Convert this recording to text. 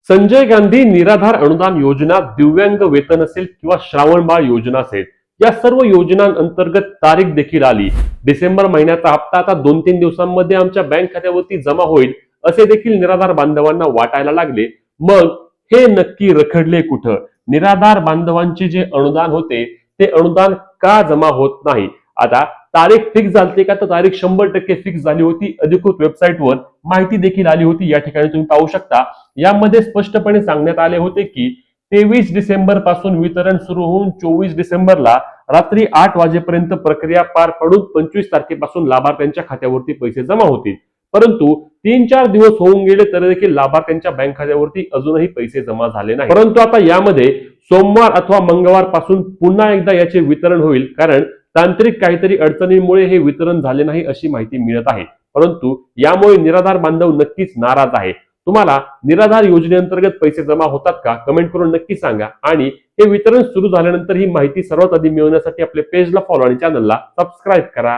संजय गांधी निराधार अनुदान योजना, दिव्यांग वेतन असेल किंवा श्रावणबाळ योजना असेल, या सर्व योजनांअंतर्गत तारीख देखील आली. डिसेंबर महिन्याचा हप्ता आता 2-3 दिवसांमध्ये आमच्या बँक खात्यावरती जमा होईल असे देखील निराधार बांधवांना वाटायला लागले. मग हे नक्की रखडले कुठं? निराधार बांधवांचे जे अनुदान होते ते अनुदान का जमा होत नाही? आता तारीख फिक्स झाली का? तर तारीख 100% फिक्स झाली होती. अधिकृत वेबसाईटवर माहिती देखील आली होती. या ठिकाणी तुम्ही पाहू शकता. यामध्ये स्पष्टपणे सांगण्यात आले होते की 23 डिसेंबर पासून वितरण सुरू होऊन 24 डिसेंबरला रात्री 8 वाजेपर्यंत प्रक्रिया पार पडून 25 तारखेपासून लाभार्थ्यांच्या खात्यावरती पैसे जमा होतील. परंतु 3-4 दिवस होऊन गेले तरी देखील लाभार्थ्यांच्या बँक खात्यावरती अजूनही पैसे जमा झाले नाही. परंतु आता यामध्ये सोमवार अथवा मंगळवार पासून पुन्हा एकदा याचे वितरण होईल, कारण तांत्रिक काहीतरी अडचणीमुळे हे वितरण झाले नाही अशी माहिती मिळत आहे. परंतु यामुळे निराधार बांधव नक्कीच नाराज आहे. तुम्हाला निराधार योजनेअंतर्गत पैसे जमा होतात का? कमेंट करून नक्की सांगा. आणि हे वितरण सुरू झाल्यानंतर ही माहिती सर्वात आधी मिळवण्यासाठी आपल्या पेजला फॉलो आणि चॅनलला सबस्क्राईब करा.